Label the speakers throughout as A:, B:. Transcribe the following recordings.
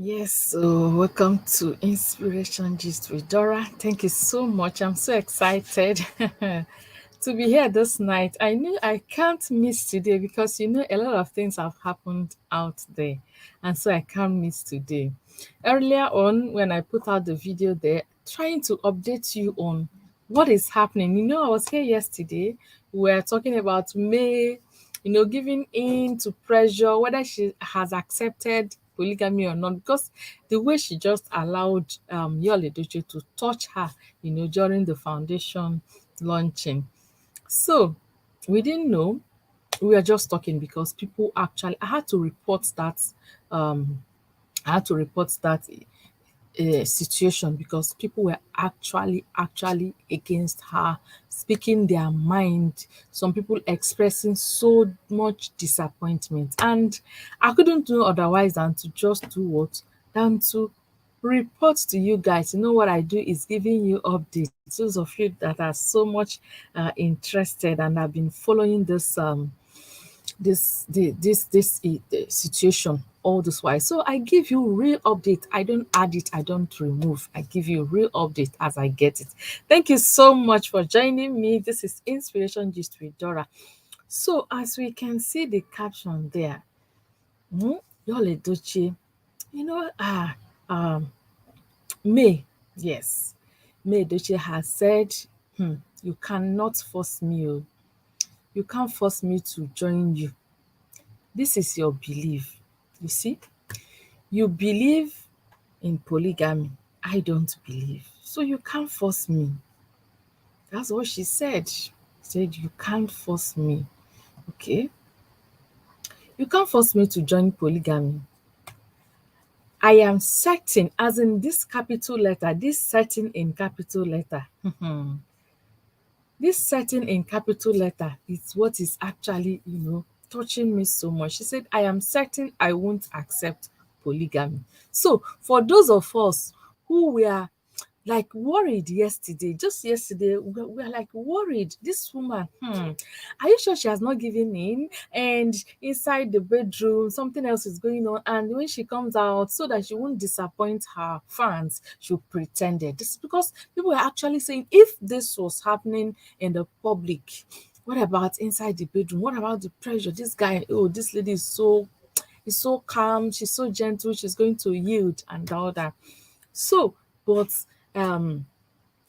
A: Yes, so welcome to Inspiration Gist with Dora. Thank you so much. I'm so excited to be here this night. I knew I can't miss today because a lot of things have happened out there, and so I can't miss today. Earlier on, when I put out the video there, trying to update you on what is happening. I was here yesterday. We were talking about May, giving in to pressure, whether she has accepted polygamy or not, because the way she just allowed YUL-EDOCHIE to touch her, during the foundation launching. So we didn't know. We were just talking because people actually, um, I had to report that situation because people were actually against her, speaking their mind. Some people expressing so much disappointment, and I couldn't do otherwise than to just do what than to report to you guys. What I do is giving you updates, those of you that are so much interested and have been following this situation all this while. So I give you real update. I don't add it, I don't remove. I give you real update as I get it. Thank you so much for joining me. This is Inspiration Gist with Dora. So as we can see the caption there, YUL-EDOCHIE, you know, ah, um, May, yes, May Edochie has said, you cannot force me. Oh. You can't force me to join you. This is your belief. You see, you believe in polygamy. I don't believe. So you can't force me. That's what she said. She said, you can't force me. Okay. You can't force me to join polygamy. I am certain, as in this capital letter, this certain in capital letter. This certain in capital letter is what is actually, touching me so much. She said, I am certain I won't accept polygamy. So for those of us who were like worried yesterday, just yesterday, we are like worried. This woman, are you sure she has not given in? And inside the bedroom, something else is going on. And when she comes out, so that she won't disappoint her fans, she'll pretend it. This is because people were actually saying, if this was happening in the public, what about inside the bedroom? What about the pressure? This guy, oh, this lady is so calm, she's so gentle, she's going to yield and all that. So, but um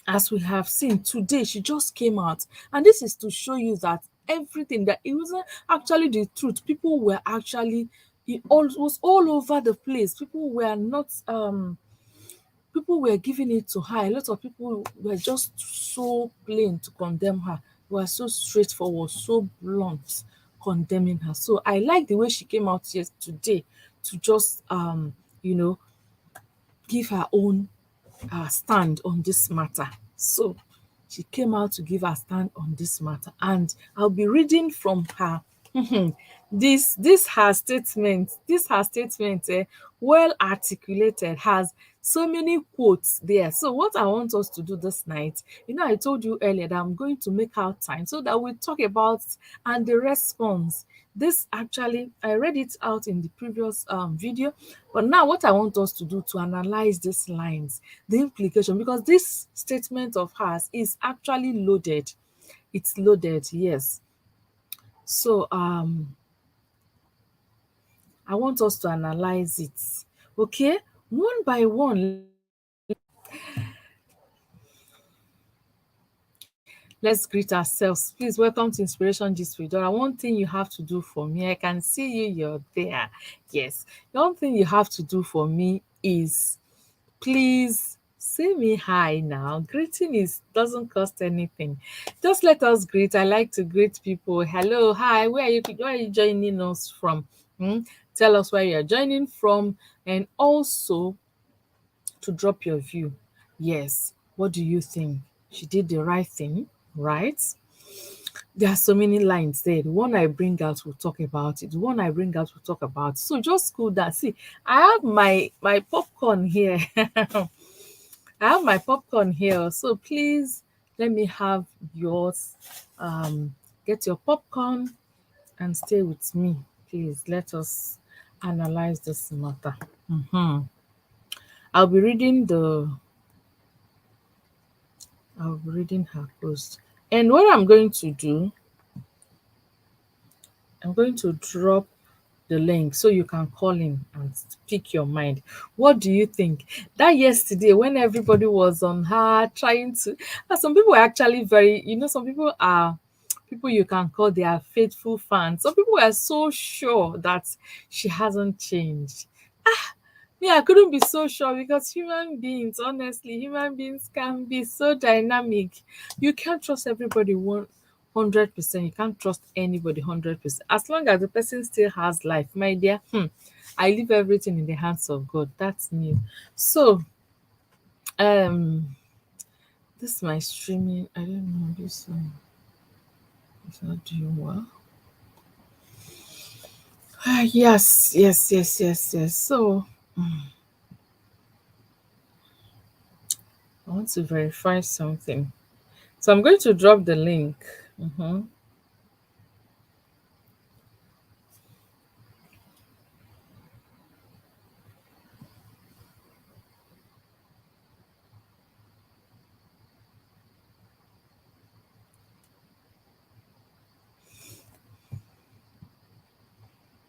A: as we have seen today, she just came out, and this is to show you that everything, that it wasn't actually the truth. People were actually, it all was all over the place. People were not people were giving it to her. A lot of people were just so plain to condemn her, were so straightforward, so blunt, condemning her. So I like the way she came out here today to just you know give her own stand on this matter. So she came out to give her stand on this matter, and I'll be reading from her. This her statement. This her statement, well articulated, has so many quotes there. So what I want us to do this night, I told you earlier that I'm going to make out time so that we talk about and the response. This actually, I read it out in the previous video, but now what I want us to do to analyze these lines, the implication, because this statement of hers is actually loaded. It's loaded, yes. So I want us to analyze it. Okay, one by one. Let's greet ourselves. Please welcome to Inspiration Gist with Dora. One thing you have to do for me, I can see you, you're there. Yes. The one thing you have to do for me is please say me hi now. Greeting is doesn't cost anything. Just let us greet. I like to greet people. Hello, hi. Where are you joining us from? Tell us where you're joining from, and also to drop your view. Yes. What do you think? She did the right thing, right? There are so many lines there. The one I bring out, we'll talk about it. The one I bring out, we'll talk about. So just cool that. See, I have my popcorn here. I have my popcorn here. So please let me have yours. Get your popcorn and stay with me. Please let us analyze this matter. I'll be reading the I'll be reading her post. And what I'm going to do, I'm going to drop the link so you can call in and speak your mind. What do you think? That yesterday when everybody was on her trying to, some people were actually very, some people are people you can call their faithful fans. Some people were so sure that she hasn't changed. Me, I couldn't be so sure because human beings, honestly, human beings can be so dynamic. You can't trust everybody 100%. You can't trust anybody 100%. As long as the person still has life, my dear, I leave everything in the hands of God. That's me. So, um, this my streaming. I don't know. This one is not doing well. Yes, yes, yes, yes, yes. So, I want to verify something. So, I'm going to drop the link. Mhm.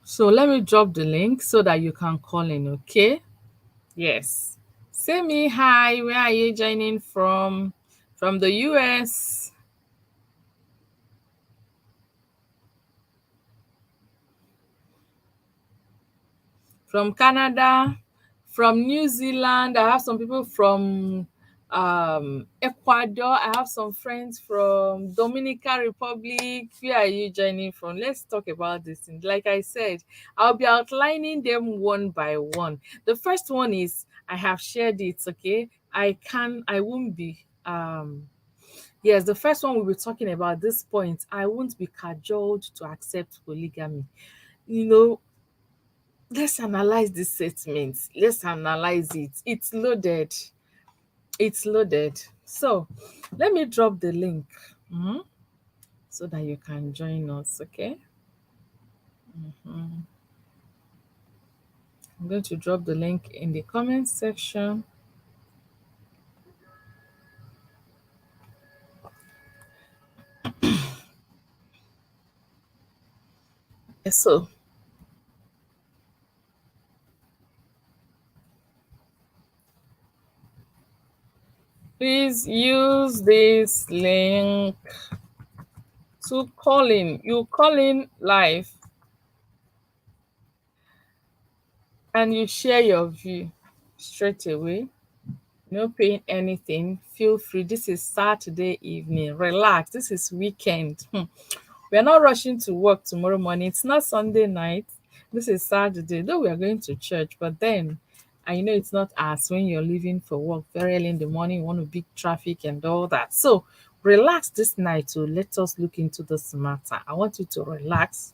A: So let me drop the link so that you can call in, okay? Yes. Say me hi. Where are you joining from? From the US, from Canada, from New Zealand. I have some people from Ecuador. I have some friends from Dominican Republic. Where are you joining from? Let's talk about this thing. Like I said, I'll be outlining them one by one. The first one is I have shared it, okay? I won't be yes, the first one we'll be talking about this point. I won't be cajoled to accept polygamy. You know, let's analyze this statement. Let's analyze it. It's loaded. It's loaded. So let me drop the link so that you can join us. Okay. I'm going to drop the link in the comment section. So please use this link to call in. You call in live and you share your view straight away. No paying anything. Feel free. This is Saturday evening. Relax. This is weekend. We are not rushing to work tomorrow morning. It's not Sunday night. This is Saturday. Though we are going to church, but then I know it's not as when you're leaving for work very early in the morning, you want to beat traffic and all that. So relax this night to let us look into this matter. I want you to relax.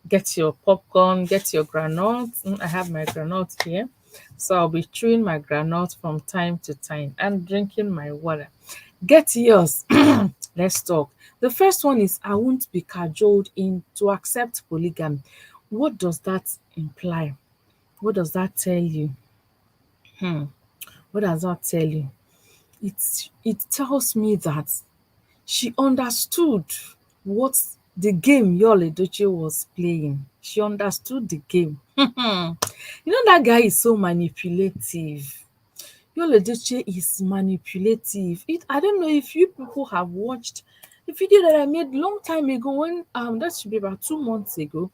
A: Get your popcorn, get your granules. I have my granules here. So I'll be chewing my granules from time to time and drinking my water. Get yours. Let's talk. The first one is I won't be cajoled in to accept polygamy. What does that imply? What does that tell you? What does that tell you? It tells me that she understood what the game YUL-EDOCHIE was playing. She understood the game. That guy is so manipulative. YUL-EDOCHIE is manipulative. I don't know if you people have watched the video that I made long time ago when that should be about 2 months ago,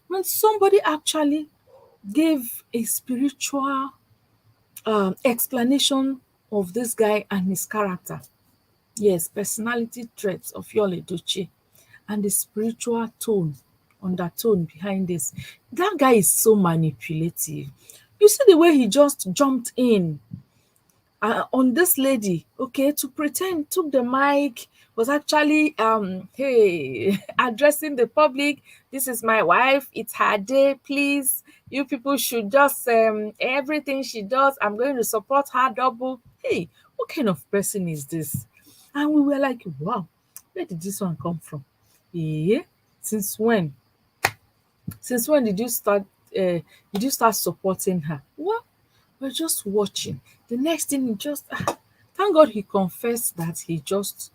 A: when somebody actually gave a spiritual explanation of this guy and his character. Yes, personality traits of YUL-EDOCHIE and the spiritual undertone behind this. That guy is so manipulative. You see the way he just jumped in on this lady, okay, to pretend took the mic, was actually hey addressing the public. This is my wife, it's her day, please. You people should just everything she does, I'm going to support her double. Hey, what kind of person is this? And we were like, wow, where did this one come from? Yeah, since when? Since when did you start supporting her? Well, We're just watching. The next thing, he just thank God he confessed that he just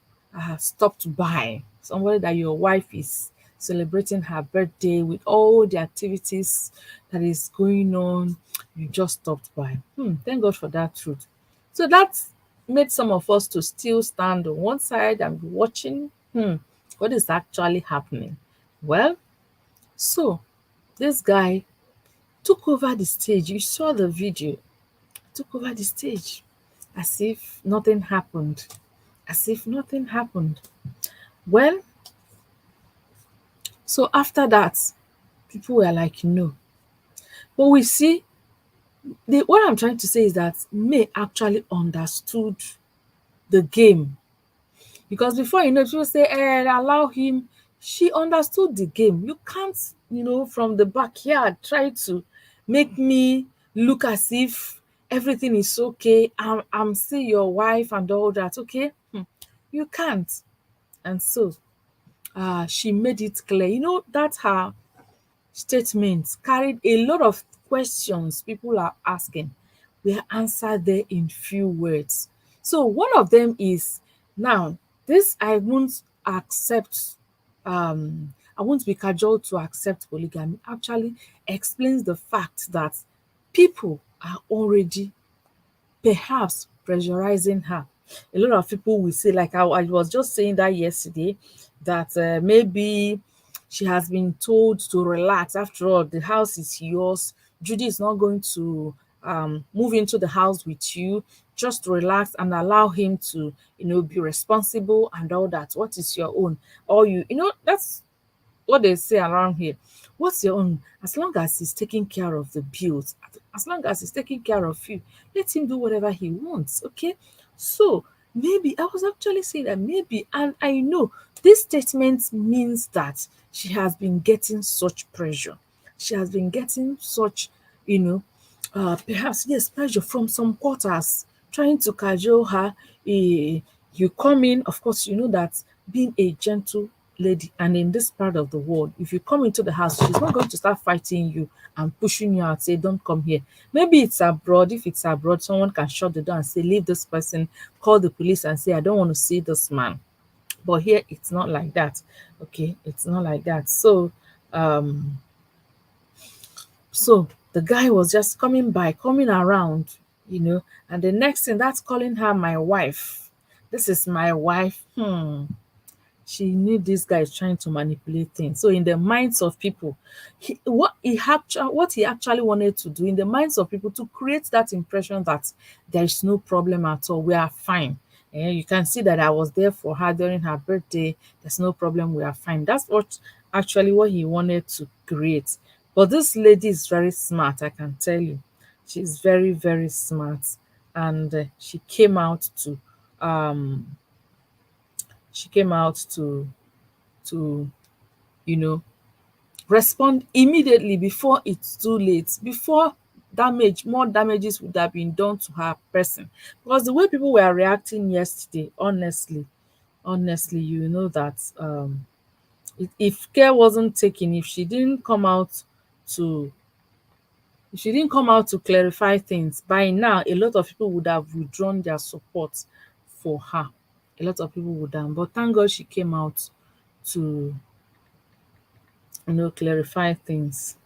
A: stopped by. Somebody that your wife is celebrating her birthday with all the activities that is going on, you just stopped by. Thank God for that truth. So that made some of us to still stand on one side and be watching what is actually happening. Well, so this guy took over the stage. You saw the video, took over the stage as if nothing happened. As if nothing happened. Well, so after that, people were like, no. But we see, what I'm trying to say is that May actually understood the game. Because before, people say, allow him. She understood the game. You can't, from the backyard try to make me look as if everything is okay. I'm still your wife and all that, okay? You can't. And so she made it clear. That her statements carried a lot of questions people are asking were answered there in few words. So one of them is, now, this I won't be cajoled to accept polygamy actually explains the fact that people are already perhaps pressurizing her. A lot of people will say, like I was just saying that yesterday, that maybe she has been told to relax. After all, the house is yours. Judy is not going to move into the house with you. Just relax and allow him to, be responsible and all that. What is your own? Or that's what they say around here. What's your own? As long as he's taking care of the bills, as long as he's taking care of you, let him do whatever he wants. Okay. So maybe I was actually saying that maybe, and I know this statement means that she has been getting such pressure. She has been getting such, you know, perhaps yes, pressure from some quarters trying to cajole her. You come in, of course, you know that being a gentle lady and in this part of the world, if you come into the house, she's not going to start fighting you and pushing you out, say, don't come here. Maybe it's abroad. If it's abroad, someone can shut the door and say, leave this person, call the police and say, I don't want to see this man. But here, it's not like that. Okay, it's not like that. So the guy was just coming by, coming around, and the next thing, that's calling her my wife. This is my wife. She knew this guy is trying to manipulate things. So in the minds of people, what he actually wanted to do in the minds of people, to create that impression that there is no problem at all. We are fine. And you can see that I was there for her during her birthday. There's no problem. We are fine. That's what he wanted to create. But this lady is very smart, I can tell you. She's very, very smart. And um she came out to you know respond immediately before it's too late, before more damages would have been done to her person. Because the way people were reacting yesterday, honestly, you know that if care wasn't taken, to if she didn't come out to clarify things, by now a lot of people would have withdrawn their support for her. A lot of people would have, but thank God she came out to clarify things.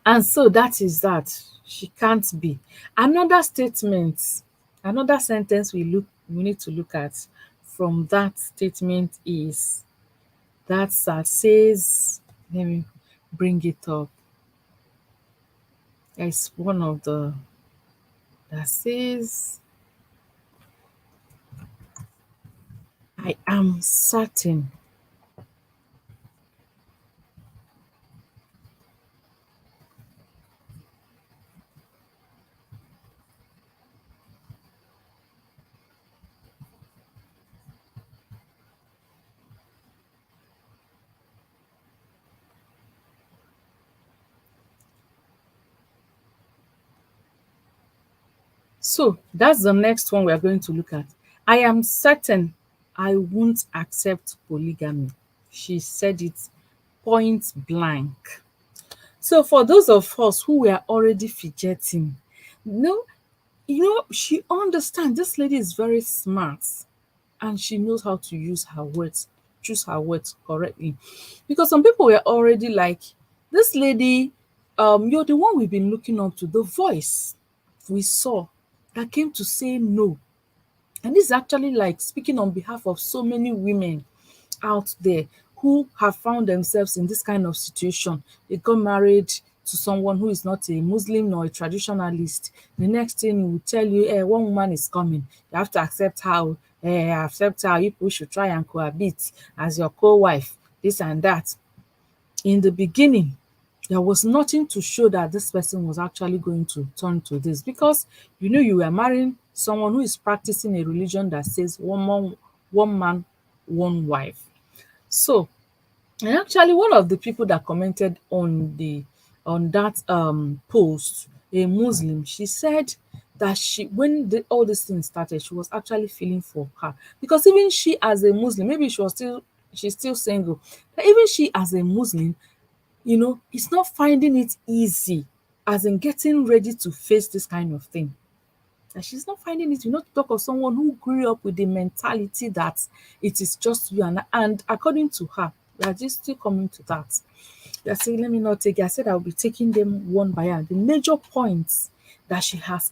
A: And so that is that. She can't be. Another statement, another sentence we need to look at from that statement is that says, let me bring it up. It's one of the that says, I am certain. So that's the next one we are going to look at. I am certain I won't accept polygamy. She said it point blank. So for those of us who were already fidgeting, No, she understands. This lady is very smart and she knows how to use her words, choose her words correctly. Because some people were already like, this lady, you're the one we've been looking up to, the voice we saw that came to say no. And this is actually like speaking on behalf of so many women out there who have found themselves in this kind of situation. They got married to someone who is not a Muslim nor a traditionalist. The next thing he will tell you, one woman is coming. You have to accept her. Accept her. You people should try and cohabit as your co-wife. This and that. In the beginning, there was nothing to show that this person was actually going to turn to this, because you were marrying someone who is practicing a religion that says one man, one wife. So, and actually one of the people that commented on that post, a Muslim, she said that when all these things started, she was actually feeling for her, because even she as a Muslim, maybe she's still single, but even she as a Muslim, is not finding it easy, as in getting ready to face this kind of thing. And she's not finding it, to talk of someone who grew up with the mentality that it is just you and according to her, we are just still coming to that. They are saying, let me not take it. I said I'll be taking them one by one. The major points that she has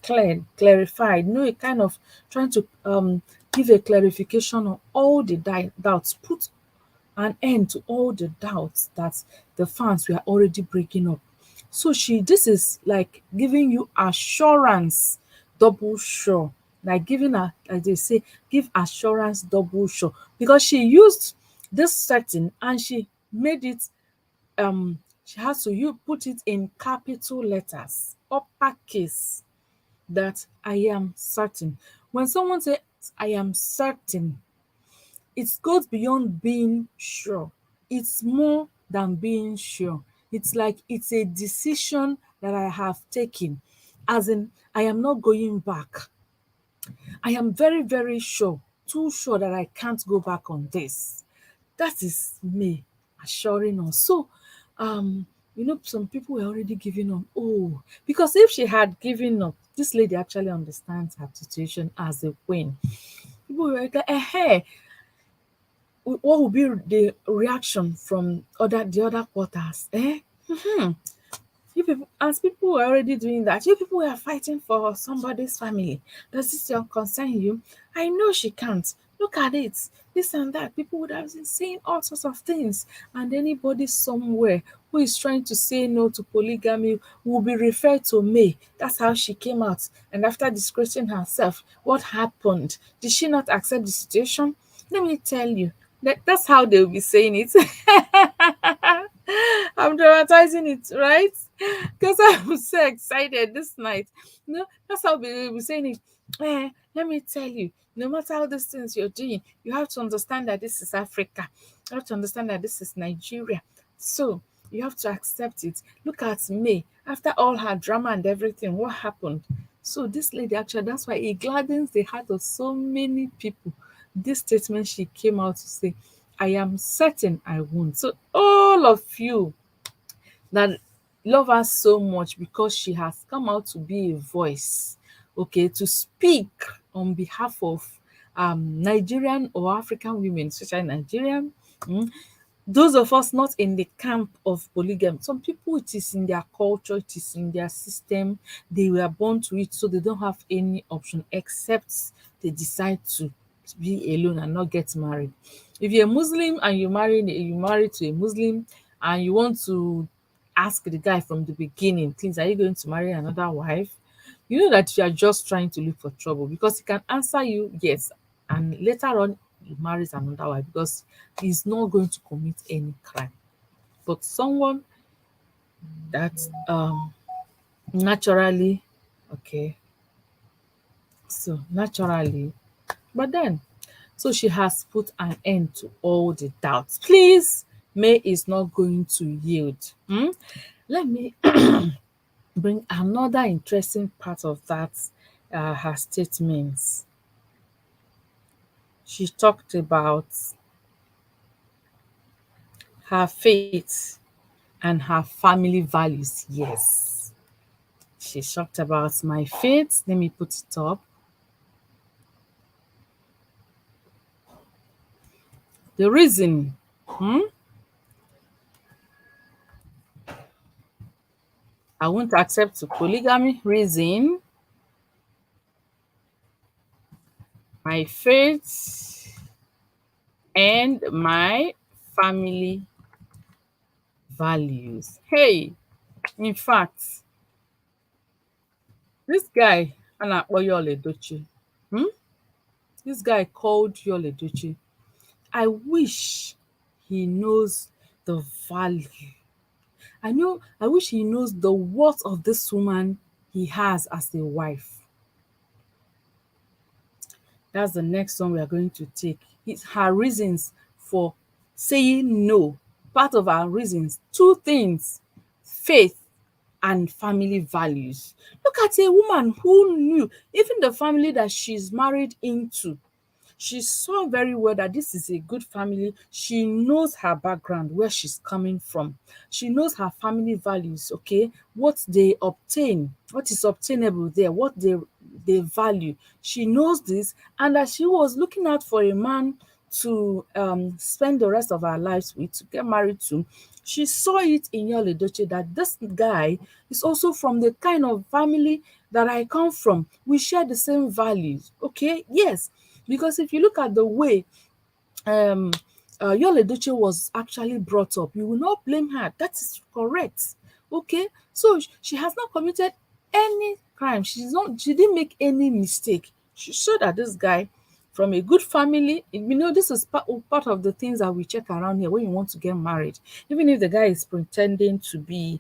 A: clarified, a kind of trying to give a clarification on all the doubts, put an end to all the doubts that the fans were already breaking up. So this is like giving you assurance, double sure. Like giving her, like they say, give assurance double sure. Because she used this setting and she made it, she has to you put it in capital letters, uppercase, that I am certain. When someone says I am certain, it goes beyond being sure. It's more than being sure. It's like it's a decision that I have taken, as in I am not going back. I am very, very sure, too sure that I can't go back on this. That is me assuring us. So, some people were already giving up. Oh, because if she had given up, this lady actually understands her situation as a queen. People were like, what will be the reaction from the other quarters? You people, as people were already doing that, you people were fighting for somebody's family. Does this concern you? I know she can't. Look at it. This and that. People would have been saying all sorts of things. And anybody somewhere who is trying to say no to polygamy will be referred to May. That's how she came out. And after disgracing herself, what happened? Did she not accept the situation? Let me tell you. That's how they'll be saying it. I'm dramatizing it, right? Because I'm so excited this night. That's how we'll be saying it. Let me tell you, no matter how these things you're doing, you have to understand that this is Africa. You have to understand that this is Nigeria. So you have to accept it. Look at me. After all her drama and everything, what happened? So this lady actually, that's why it gladdens the heart of so many people. This statement she came out to say, I am certain I won't. So all of you that love her so much because she has come out to be a voice, okay, to speak on behalf of Nigerian or African women, especially Nigerian. Those of us not in the camp of polygamy, some people it is in their culture, it is in their system, they were born to it, so they don't have any option except they decide to be alone and not get married. If you're a Muslim and you married to a Muslim and you want to ask the guy from the beginning, please, are you going to marry another wife? You know that you are just trying to look for trouble, because he can answer you yes, and later on he marries another wife because he's not going to commit any crime. But someone that naturally, okay, so naturally, but then, so she has put an end to all the doubts. Please, May is not going to yield. Let me bring another interesting part of that, her statements. She talked about her faith and her family values. Yes, She talked about my faith. Let me put it up. The reason I won't accept polygamy, reason my faith and my family values. Hey, in fact, this guy, YUL-EDOCHIE, hmm? This guy called YUL-EDOCHIE. I wish he knows the value. I wish he knows the worth of this woman he has as a wife. That's the next one we are going to take. It's her reasons for saying no. Part of her reasons, two things: faith and family values. Look at a woman who knew, even the family that she's married into, she saw very well that this is a good family. She knows her background, where she's coming from. She knows her family values, okay, what they obtain, what is obtainable there, what they value. She knows this, and that she was looking out for a man to spend the rest of her lives with, to get married to. She saw it in YUL-EDOCHIE that this guy is also from the kind of family that I come from. We share the same values, okay? Yes, because if you look at the way um YUL-EDOCHIE was actually brought up, you will not blame her. That is correct. Okay, so she has not committed any crime. She didn't make any mistake. She showed that this guy from a good family. This is part of the things that we check around here when you want to get married. Even if the guy is pretending to be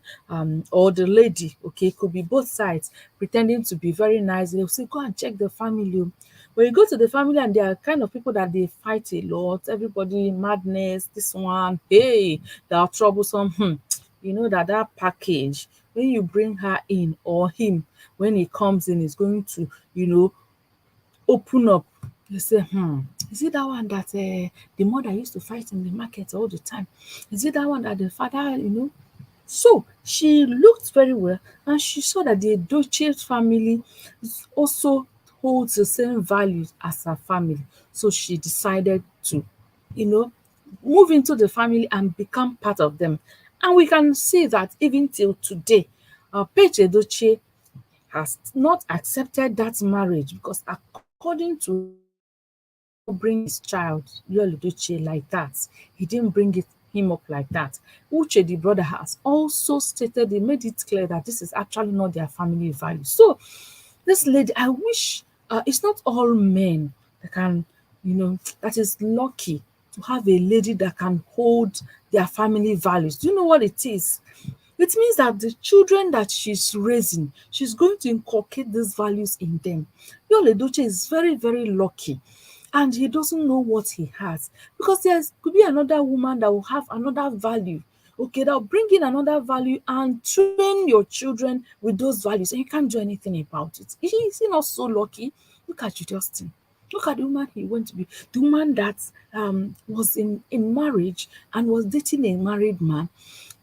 A: or the lady, okay, could be both sides, pretending to be very nice, they'll say go and check the family. When you go to the family and they are kind of people that they fight a lot, everybody madness, this one, hey, they are troublesome. You know that package, when you bring her in or him, when he comes in, is going to, open up. You say, is it that one that the mother used to fight in the market all the time? Is it that one that the father? So she looked very well, and she saw that the Edochie family also holds the same values as her family. So she decided to, you know, move into the family and become part of them. And we can see that even till today, Paige Edochie has not accepted that marriage, because according to bring his child YUL-EDOCHIE like that. He didn't bring him up like that. Uche, the brother, has also stated, they made it clear that this is actually not their family value. So this lady, I wish it's not all men that can, that is lucky to have a lady that can hold their family values. Do you know what it is? It means that the children that she's raising, she's going to inculcate these values in them. YUL-EDOCHIE is very, very lucky, and he doesn't know what he has, because there could be another woman that will have another value, okay, that will bring in another value and train your children with those values, and you can't do anything about it. Is he not so lucky? Look at Justin. Look at the woman he went to be, the woman that was in marriage and was dating a married man.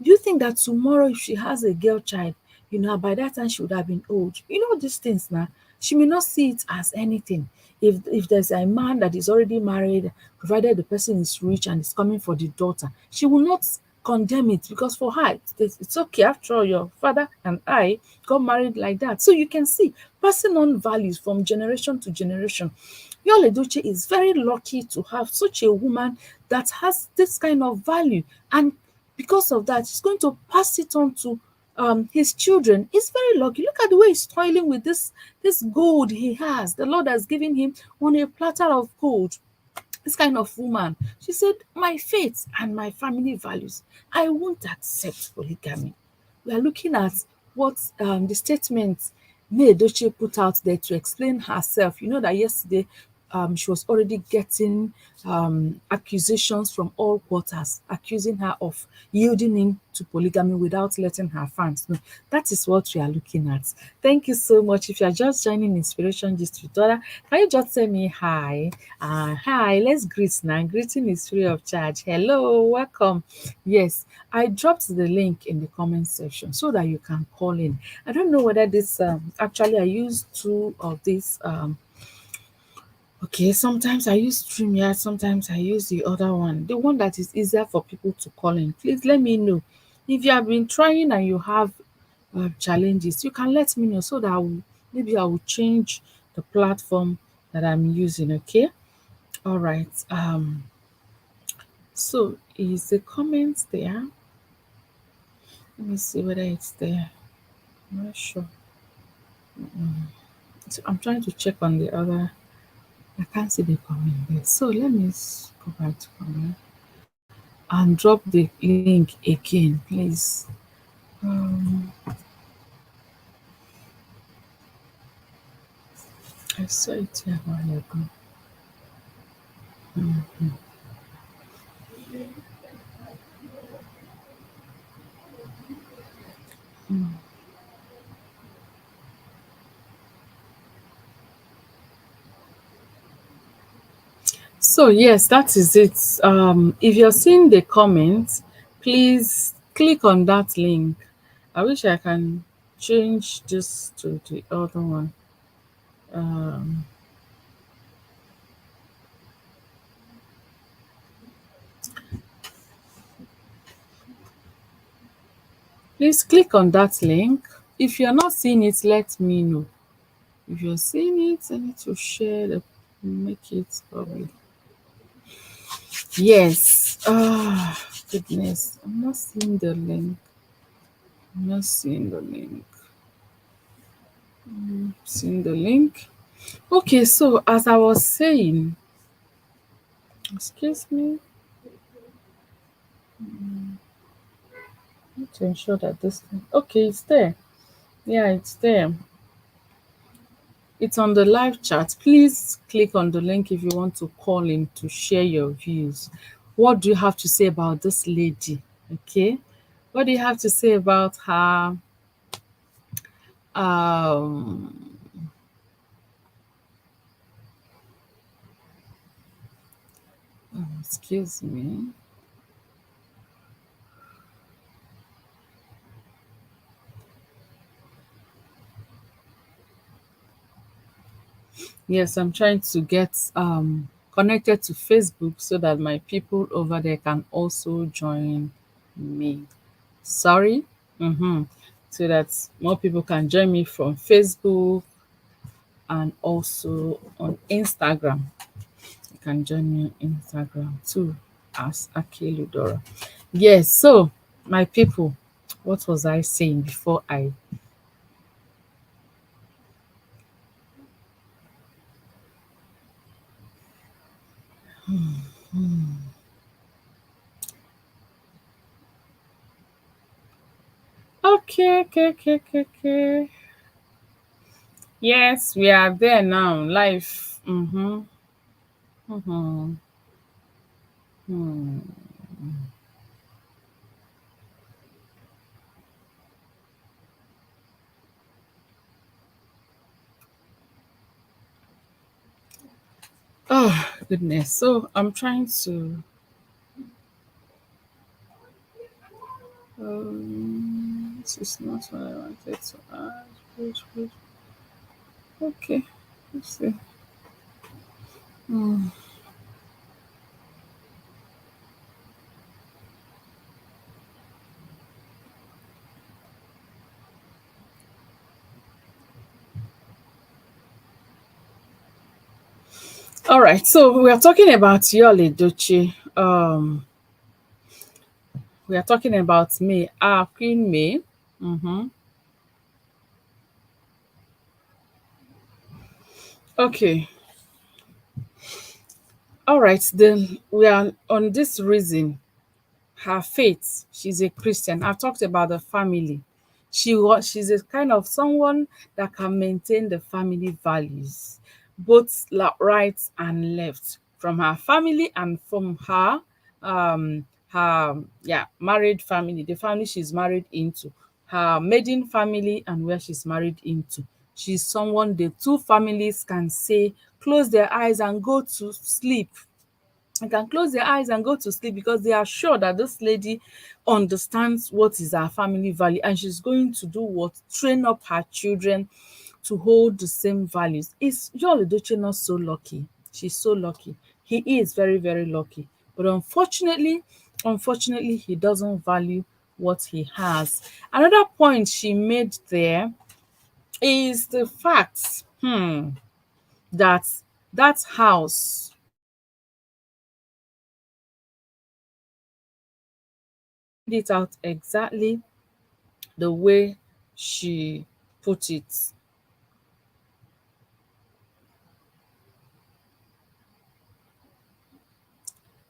A: Do you think that tomorrow, if she has a girl child, by that time she would have been old? These things now, she may not see it as anything. If there's a man that is already married, provided the person is rich and is coming for the daughter, she will not condemn it, because for her it's okay. After all, your father and I got married like that. So you can see, passing on values from generation to generation. YUL-EDOCHIE is very lucky to have such a woman that has this kind of value, and because of that, he's going to pass it on to his children. He's very lucky. Look at the way he's toiling with this gold he has. The Lord has given him on a platter of gold. This kind of woman, she said, my faith and my family values, I won't accept polygamy. We are looking at what the statement May Edochie put out there to explain herself. You know that yesterday she was already getting accusations from all quarters, accusing her of yielding in to polygamy without letting her fans know. That is what we are looking at. Thank you so much. If you are just joining Inspiration Gist with Dora, can you just tell me hi? Hi, let's greet now. Greeting is free of charge. Hello, welcome. Yes, I dropped the link in the comment section so that you can call in. I don't know whether this actually I use two of these okay, sometimes I use StreamYard, sometimes I use the other one, the one that is easier for people to call in. Please let me know. If you have been trying and you have challenges, you can let me know so that maybe I will change the platform that I'm using, okay? All right. So is the comment there? Let me see whether it's there. I'm not sure. So I'm trying to check on the other. I can't see the comment there. So let me go back to comment and drop the link again, please. Um, I saw it here a while ago. So yes, that is it. If you're seeing the comments, please click on that link. I wish I can change this to the other one. Um, please click on that link. If you're not seeing it, let me know. If you're seeing it, I need to share the make it public. Yes. Goodness. I'm not seeing the link. I'm not seeing the link. Seeing the link. Okay, so as I was saying, excuse me, need to ensure that this thing, okay, it's there. Yeah, it's there. It's on the live chat. Please click on the link if you want to call in to share your views. What do you have to say about this lady? Okay. What do you have to say about her um excuse me. Yes, I'm trying to get connected to Facebook so that my people over there can also join me. Sorry. Mm-hmm. So that more people can join me from Facebook and also on Instagram. You can join me on Instagram too as Akeludora. Yes, so my people, what was I saying before I okay. Yes, we are there now. Life. Mm-hmm. Mm-hmm. Hmm. Oh goodness. So I'm trying to this is not what I wanted to add. Wait. Okay. Let's see. Hmm. All right. So we are talking about YUL-EDOCHIE. We are talking about May, Queen May. Mm-hmm. Okay. All right. Then we are on this reason. Her faith, she's a Christian. I've talked about the family. She's a kind of someone that can maintain the family values. both right and left, from her family and from her married family, the family she's married into, her maiden family and where she's married into. She's someone the two families can say close their eyes and go to sleep. They can close their eyes and go to sleep because they are sure that this lady understands what is her family value, and she's going to do what? Train up her children to hold the same values. Is YUL-EDOCHIE not so lucky? She's so lucky. He is very, very lucky. But unfortunately, he doesn't value what he has. Another point she made there is the fact that that house, read it out exactly the way she put it.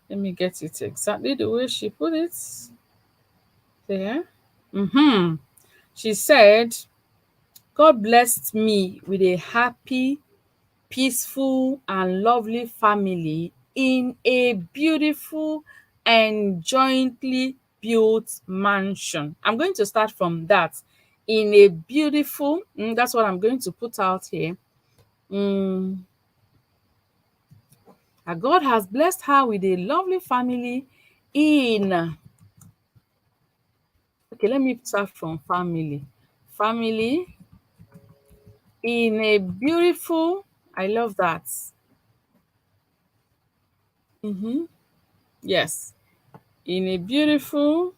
A: Let me get it exactly the way she put it there. She said, God blessed me with a happy, peaceful, and lovely family in a beautiful and jointly built mansion. I'm going to start from that. In a beautiful, that's what I'm going to put out here. That God has blessed her with a lovely family in, okay, let me start from family. Family in a beautiful, I love that. Yes, in a beautiful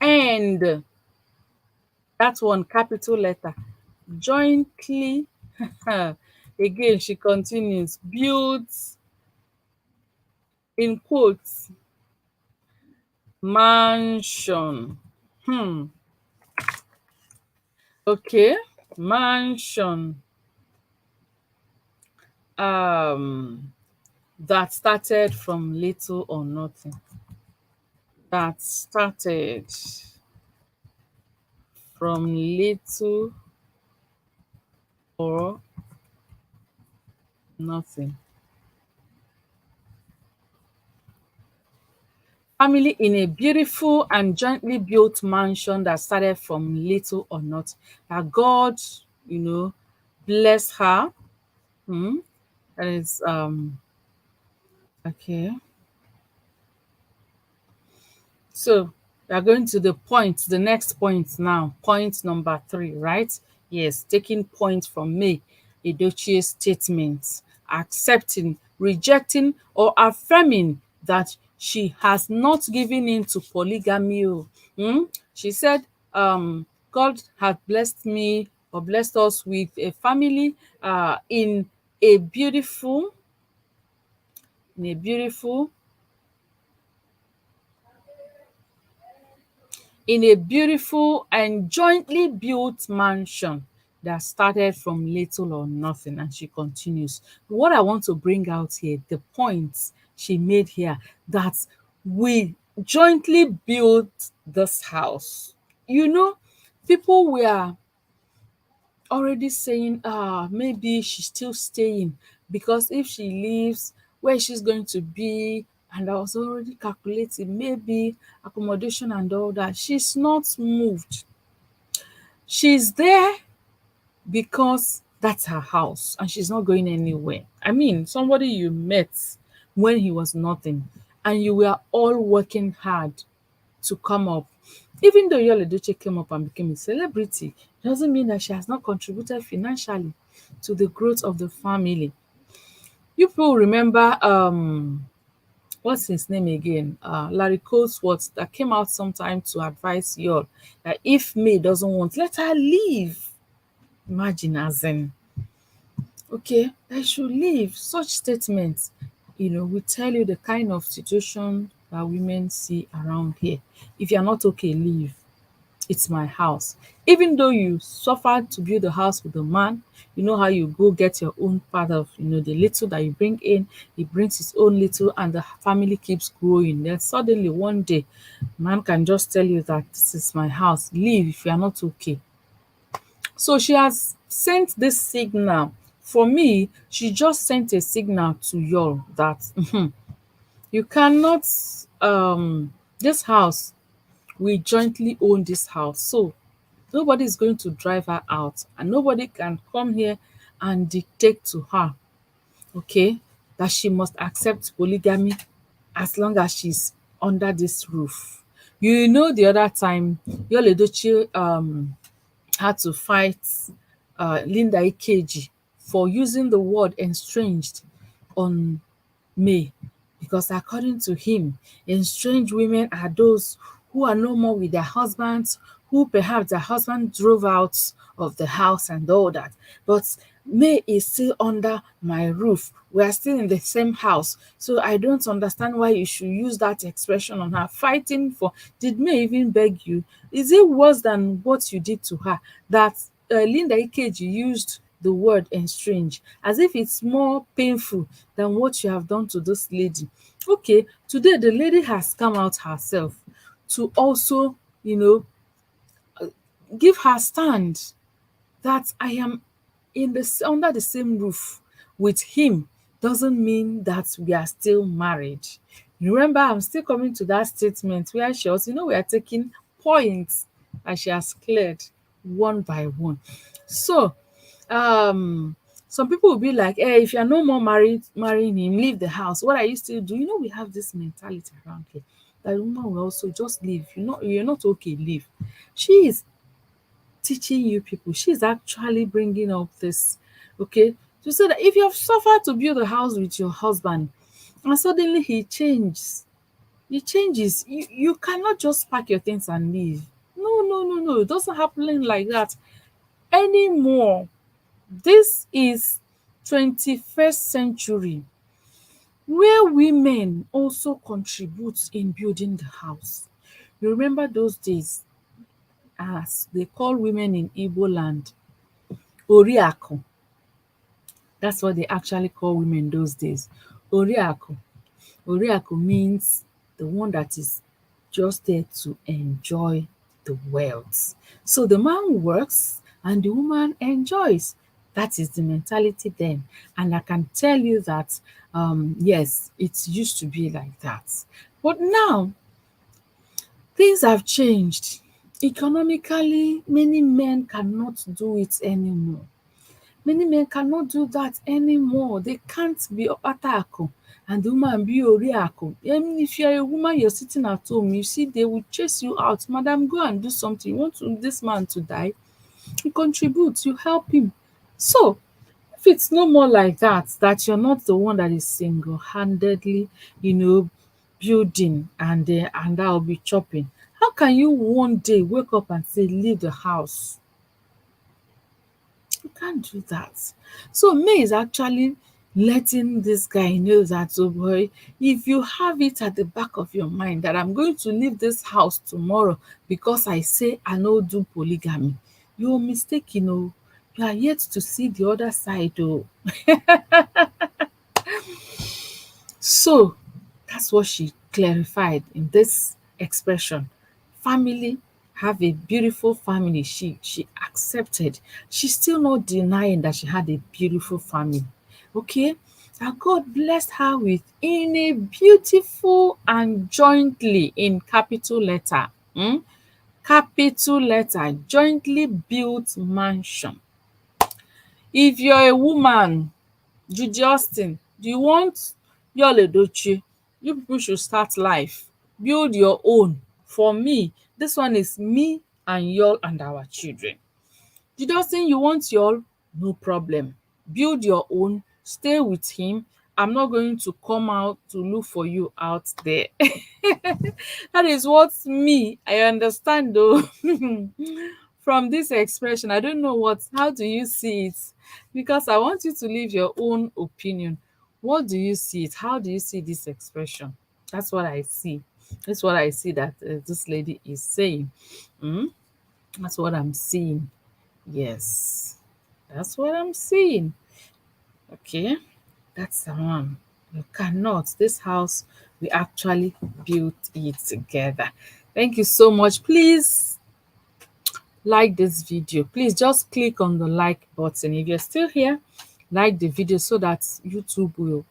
A: and, that one capital letter, jointly, again she continues, built in quotes, mansion. Okay, mansion um that started from little or nothing. That started from little or nothing. Family in a beautiful and jointly built mansion that started from little or not. That God, you know, bless her. That is okay. So we are going to the next point now. Point number 3, right? Yes, taking point from May Edochie's statements, accepting, rejecting, or affirming that she has not given in to polygamy. She said, God had blessed me or blessed us with a family in a beautiful, in a beautiful in a beautiful and jointly built mansion that started from little or nothing. And she continues. What I want to bring out here, the points she made here, that we jointly built this house. You know, people were already saying, maybe she's still staying because if she leaves, where she's going to be. And I was already calculating maybe accommodation and all that. She's not moved. She's there because that's her house and she's not going anywhere. I mean, somebody you met when he was nothing and you were all working hard to come up. Even though YUL-EDOCHIE came up and became a celebrity, doesn't mean that she has not contributed financially to the growth of the family. You people remember what's his name again? Larry Colesworth, that came out sometime to advise y'all that if May doesn't want, let her leave. Imagine, as in, okay, I should leave. Such statements, will tell you the kind of situation that women see around here. If you're not okay, leave. It's my house. Even though you suffered to build a house with a man, you know how you go get your own part of, the little that you bring in, he brings his own little and the family keeps growing. Then suddenly one day, man can just tell you that this is my house, leave if you are not okay. So she has sent this signal. For me, she just sent a signal to y'all that you cannot this house, we jointly own this house. So nobody is going to drive her out and nobody can come here and dictate to her, okay, that she must accept polygamy as long as she's under this roof. You know, the other time YUL-EDOCHIE had to fight Linda Ikeji for using the word estranged on May, because according to him, estranged women are those who are no more with their husbands, who perhaps their husband drove out of the house and all that. But May is still under my roof. We are still in the same house. So I don't understand why you should use that expression on her. Fighting for, did May even beg you? Is it worse than what you did to her? That Linda Ikeji used the word estranged as if it's more painful than what you have done to this lady. Okay, today the lady has come out herself to also, you know, give her stand that I am in the under the same roof with him doesn't mean that we are still married. Remember, I'm still coming to that statement where she was, we are taking points and she has cleared one by one. So um some people will be like, hey, if you're no more marrying him, leave the house. What are you still doing? We have this mentality around here that the woman will also just leave. You're not okay, leave. She is teaching you people. She's actually bringing up this, okay, to say that if you have suffered to build a house with your husband and suddenly he changes, you cannot just pack your things and leave. No, no, no, no. It doesn't happen like that anymore. This is 21st century where women also contribute in building the house. You remember those days, as they call women in Igbo land, Oriaku. That's what they actually call women those days. Oriaku. Oriaku means the one that is just there to enjoy the wealth. So the man works and the woman enjoys. That is the mentality then. And I can tell you that, yes, it used to be like that. But now, things have changed. Economically, many men cannot do it anymore. Many men cannot do that anymore. They can't be Opatako and the woman be Oriako. If you're a woman, you're sitting at home, you see they will chase you out. Madam, go and do something. You want this man to die? You contribute, you help him. So if it's no more like that, that you're not the one that is single-handedly, building and I'll be chopping. How can you one day wake up and say, leave the house? You can't do that. So May is actually letting this guy know that, oh boy, if you have it at the back of your mind that I'm going to leave this house tomorrow because I say I no do polygamy, you're mistaken. You are yet to see the other side. So that's what she clarified in this expression. Family, have a beautiful family. She accepted. She's still not denying that she had a beautiful family. Okay? That God blessed her with in a beautiful and jointly in capital letter. Capital letter, jointly built mansion. If you're a woman, Judy Austin, do you want YUL-EDOCHIE? You people should start life. Build your own. For me, this one is me and YUL and our children. Judy Austin, you want YUL? No problem. Build your own. Stay with him. I'm not going to come out to look for you out there. That is what me, I understand though. From this expression, I don't know how do you see it? Because I want you to leave your own opinion. What do you see it? How do you see this expression? That's what I see. That's what I see that this lady is saying. That's what I'm seeing. Yes, that's what I'm seeing. Okay, that's the one. You cannot. This house, we actually built it together. Thank you so much. Please like this video, please just click on the like button. If you're still here, like the video so that YouTube will,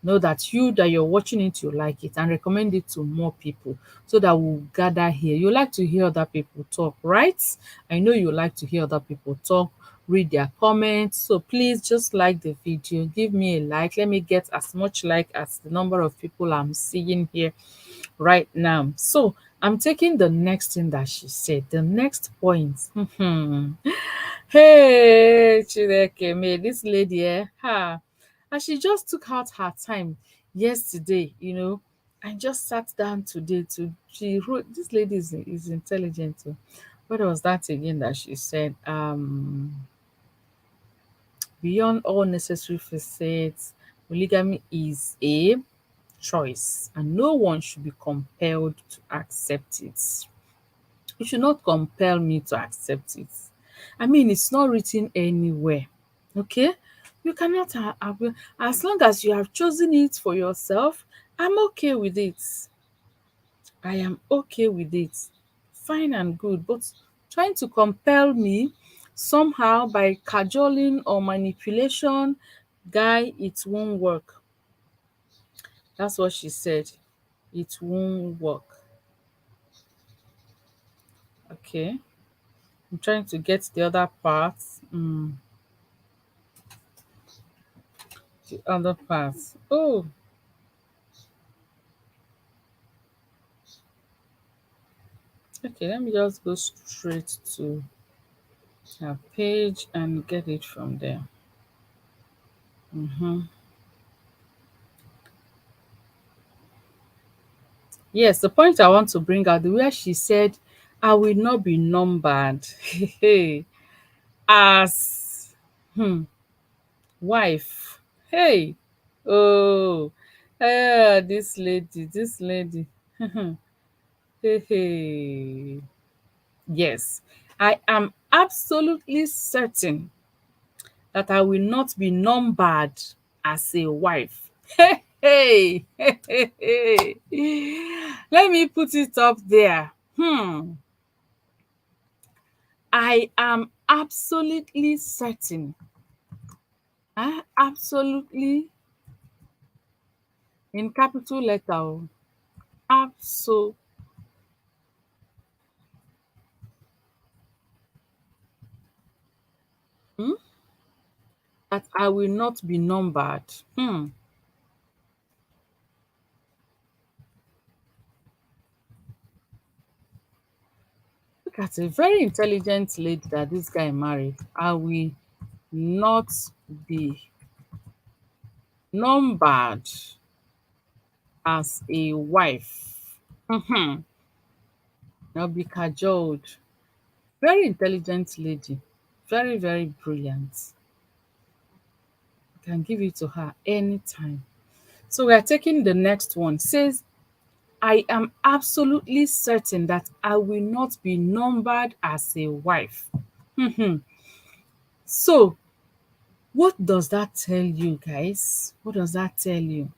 A: know that you're watching it, you like it, and recommend it to more people so that we'll gather here. You like to hear other people talk, right? I know you like to hear other people talk, read their comments. So please just like the video, give me a like. Let me get as much like as the number of people I'm seeing here right now. So I'm taking the next thing that she said, the next point. Hey, Chineke, me, this lady, and she just took out her time yesterday, and just sat down today to, she wrote, this lady is intelligent too. What was that again that she said? Beyond all necessary facets, polygamy is a choice and no one should be compelled to accept it. You should not compel me to accept it. I mean, it's not written anywhere. Okay? You cannot, as long as you have chosen it for yourself, I'm okay with it. I am okay with it. Fine and good. But trying to compel me somehow by cajoling or manipulation, guy, it won't work. That's what she said. It won't work. Okay. I'm trying to get the other part. The other part. Oh, okay. Let me just go straight to her page and get it from there. Yes, the point I want to bring out, the where she said, I will not be numbered as wife. Hey, oh, this lady. Hey, hey. Yes, I am absolutely certain that I will not be numbered as a wife. Hey, hey, hey, hey. Let me put it up there. I am absolutely certain. Absolutely in capital letter. Oh. Absolutely that I will not be numbered. Look at a very intelligent lady that this guy married. I will not be numbered as a wife. I'll be cajoled. Very intelligent lady. Very, very brilliant. You can give it to her anytime. So we are taking the next one. Says, I am absolutely certain that I will not be numbered as a wife. So, what does that tell you, guys? What does that tell you?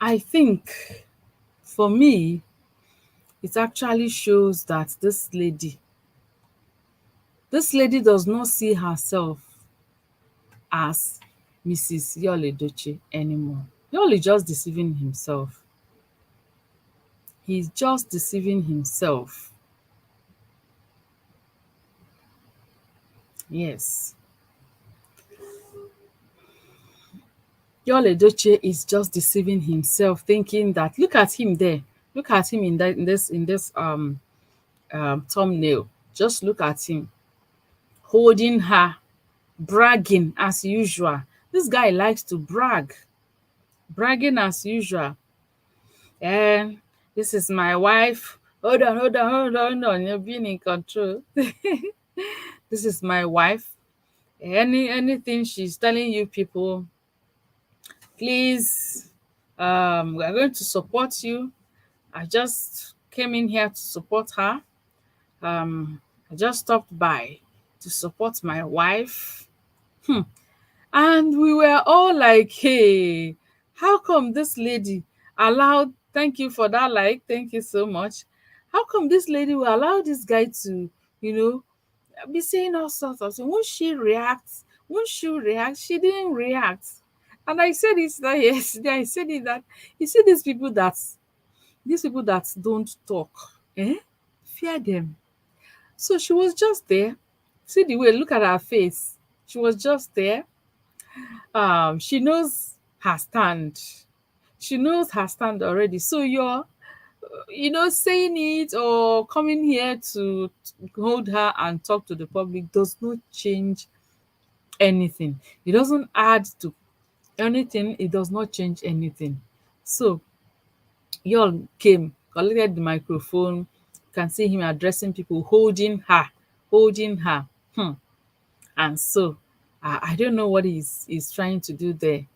A: I think for me, it actually shows that this lady does not see herself as Mrs. YUL-EDOCHIE anymore. YUL is just deceiving himself. He's just deceiving himself. Yes. YUL-EDOCHIE is just deceiving himself, thinking that look at him there. Look at him in this thumbnail. Just look at him holding her, bragging as usual. This guy likes to brag, bragging as usual. And this is my wife. Hold on. You're being in control. This is my wife. Anything she's telling you people, please, we are going to support you. I just came in here to support her. I just stopped by to support my wife. And we were all like, hey, how come this lady allowed, thank you for that like, thank you so much. How come this lady will allow this guy to, you know, be saying all sorts of things? Won't she react? Won't she react? She didn't react. And I said it that yesterday. I said it that you see these people that don't talk, eh? Fear them. So she was just there. See the way, look at her face. She was just there. She knows her stand. She knows her stand already. So you're, saying it or coming here to hold her and talk to the public does not change anything. It doesn't add to anything. It does not change anything. So y'all came, collected the microphone. You can see him addressing people, holding her, holding her. And so I don't know what he's trying to do there.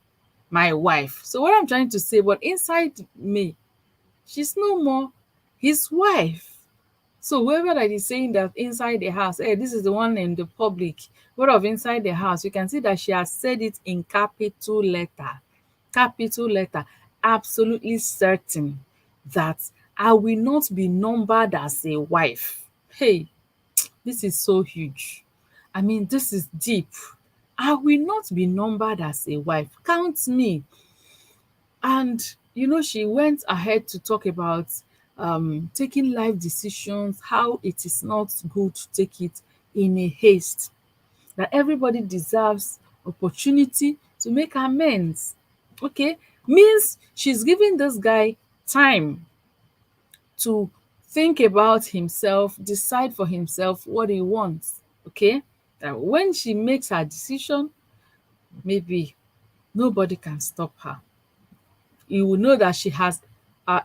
A: My wife. So what I'm trying to say, but inside me, she's no more his wife. So whoever that is saying that inside the house, hey, this is the one in the public, what of inside the house? You can see that she has said it in capital letter. Capital letter. Absolutely certain that I will not be numbered as a wife. Hey, this is so huge. I mean, this is deep. I will not be numbered as a wife. Count me. And she went ahead to talk about taking life decisions, how it is not good to take it in a haste, that everybody deserves opportunity to make amends. Okay, means she's giving this guy time to think about himself, decide for himself what he wants. Okay, that when she makes her decision, maybe nobody can stop her. You will know that she has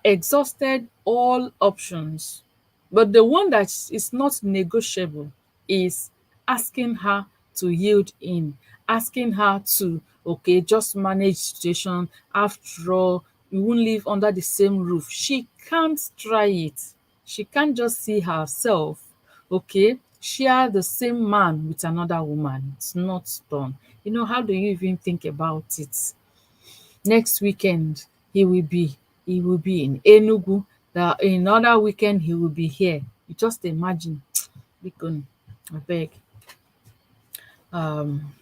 A: exhausted all options. But the one that is not negotiable is asking her to yield in, asking her to, okay, just manage situation. After all, we won't live under the same roof. She can't try it. She can't just see herself, okay, share the same man with another woman. It's not done. How do you even think about it? Next weekend he will be in Enugu. The another weekend he will be here. You just imagine. Bikon, abeg,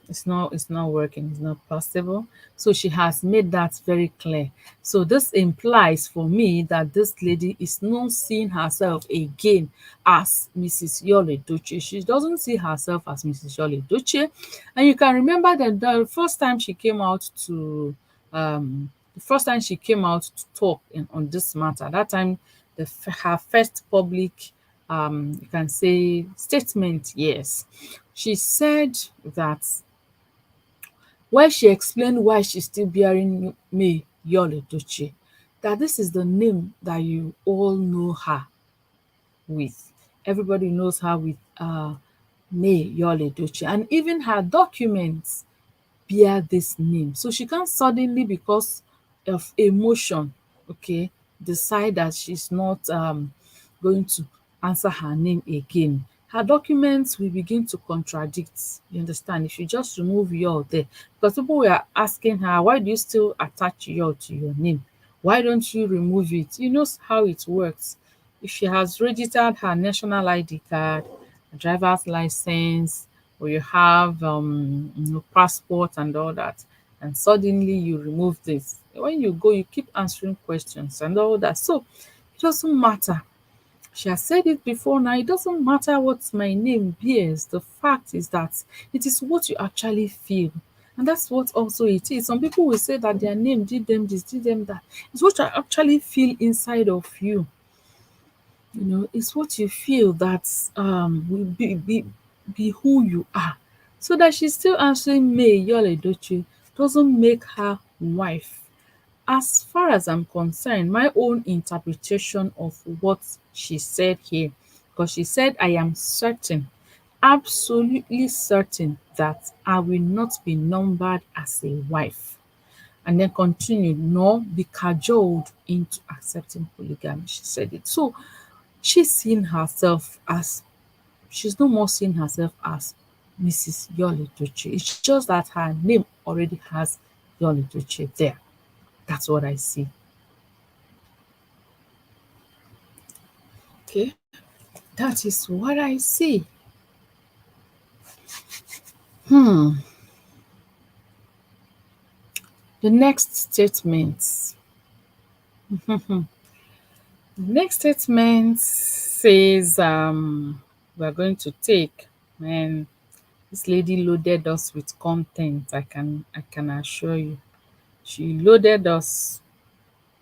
A: it's not working, it's not possible. So she has made that very clear. So this implies for me that this lady is not seeing herself again as Mrs. YUL-EDOCHIE. She doesn't see herself as Mrs. YUL-EDOCHIE. And you can remember that the first time she came out to talk on this matter, that time her first public, you can say, statement, yes, she said that, while she explained why she's still bearing May YUL-EDOCHIE, that this is the name that you all know her with. Everybody knows her with May YUL-EDOCHIE, and even her documents bear this name. So she can't suddenly, because of emotion, okay, decide that she's not going to answer her name again. Her documents will begin to contradict. You understand? If you just remove YUL there, because people were asking her, why do you still attach YUL to your name? Why don't you remove it? You know how it works. If she has registered her national ID card, driver's license, or you have passport and all that, and suddenly you remove this, when you go, you keep answering questions and all that. So it doesn't matter. She has said it before now. It doesn't matter what my name bears. The fact is that it is what you actually feel. And that's what also it is. Some people will say that their name did them this, did them that. It's what you actually feel inside of you. It's what you feel that will be who you are. So that she's still answering May YUL-EDOCHIE doesn't make her wife. As far as I'm concerned, my own interpretation of what she said here, because she said, I am certain, absolutely certain, that I will not be numbered as a wife. And then continued, nor be cajoled into accepting polygamy. She said it. So she's no more seeing herself as Mrs. YUL-EDOCHIE. It's just that her name already has YUL-EDOCHIE there. That's what I see. Okay, that is what I see. Hmm. The next statement. Next statement says we're going to take, and this lady loaded us with content. I can assure you. She loaded us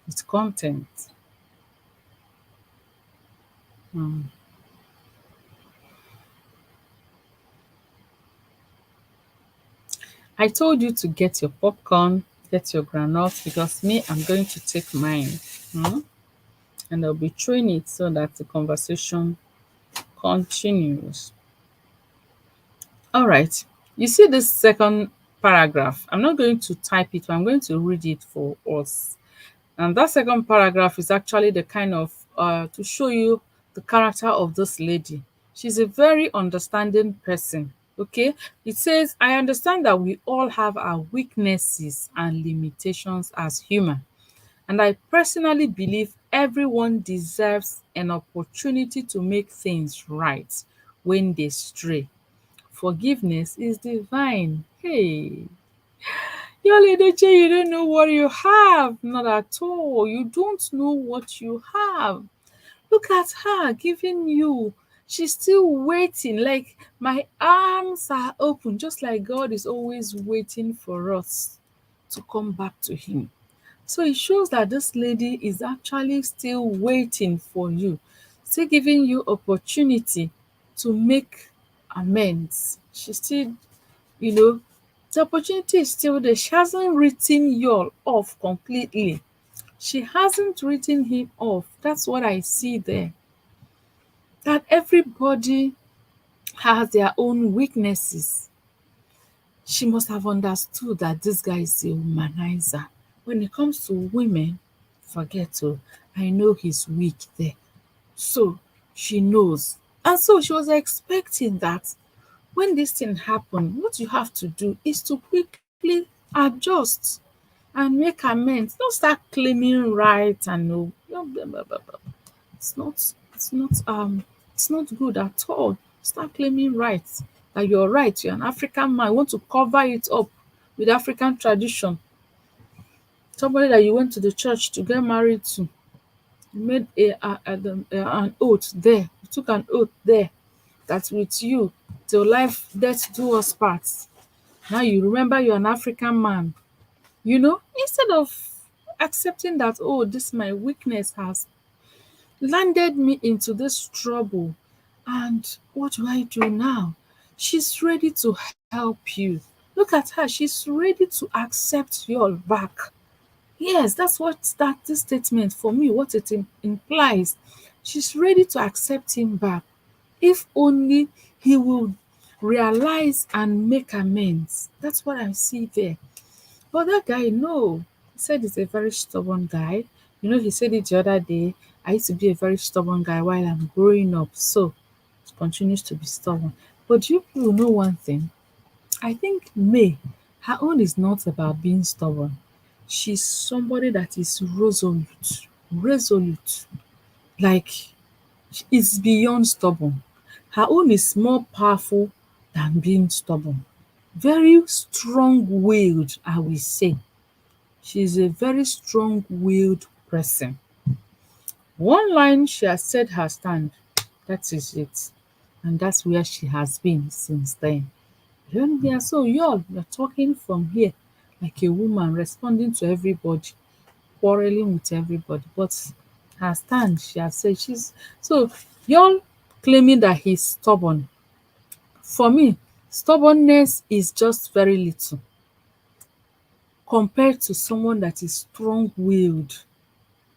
A: with content. Hmm. I told you to get your popcorn, get your granola, because me, I'm going to take mine. Hmm? And I'll be throwing it so that the conversation continues. All right. You see this second paragraph. I'm not going to type it, but I'm going to read it for us. And that second paragraph is actually the kind of to show you the character of this lady. She's a very understanding person. Okay. It says, I understand that we all have our weaknesses and limitations as human. And I personally believe everyone deserves an opportunity to make things right when they stray. Forgiveness is divine. Hey, YUL-EDOCHIE, you don't know what you have. Not at all. You don't know what you have. Look at her giving you. She's still waiting. Like my arms are open, just like God is always waiting for us to come back to Him. So it shows that this lady is actually still waiting for you, still giving you opportunity to make amends. She still, you know, the opportunity is still there. She hasn't written y'all off completely. She hasn't written him off. That's what I see there. That everybody has their own weaknesses. She must have understood that this guy is a womanizer. When it comes to women, forget to. I know he's weak there. So she knows. And so she was expecting that when this thing happened, what you have to do is to quickly adjust and make amends. Don't start claiming right and no. Blah, blah, blah, blah. It's not good at all. Start claiming rights that you're right, you're an African man, you want to cover it up with African tradition. Somebody that you went to the church to get married to, you made an oath there. You took an oath there that with you till life death do us part. Now you remember you're an African man. Instead of accepting that, oh, this my weakness has landed me into this trouble. And what do I do now? She's ready to help you. Look at her. She's ready to accept your back. Yes, that's what that this statement for me, what it implies. She's ready to accept him back. If only he will realize and make amends. That's what I see there. But that guy, no. He said he's a very stubborn guy. He said it the other day. I used to be a very stubborn guy while I'm growing up. So he continues to be stubborn. But you people know one thing. I think May, her own is not about being stubborn. She's somebody that is resolute. Resolute. Like it's beyond stubborn. Her own is more powerful than being stubborn. Very strong-willed, I will say. She's a very strong-willed person. One line she has said her stand, that is it. And that's where she has been since then. Then they are so you're talking from here like a woman responding to everybody, quarreling with everybody. But her stand, she has said she's so y'all claiming that he's stubborn. For me, stubbornness is just very little compared to someone that is strong-willed.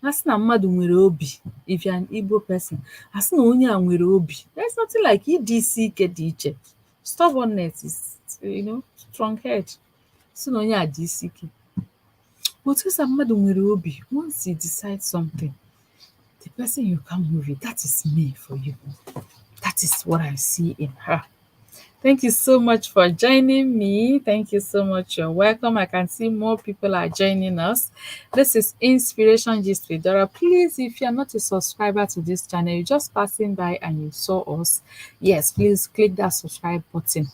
A: A sị na mmadụ nwere obi, if you're an Igbo person, a sị na onye a nwere obi. There's nothing like ịdị isi ike dị iche. Stubbornness is, strong head. Sị na onye a dị isi ike. But if mmadụ nwere obi, once you decide something, the person you can't move it. That is me for you. That is what I see in her. Thank you so much for joining me. Thank you so much. You're welcome. I can see more people are joining us. This is Inspiration Gist with Dora. Please, if you're not a subscriber to this channel, you're just passing by and you saw us, yes, please click that subscribe button.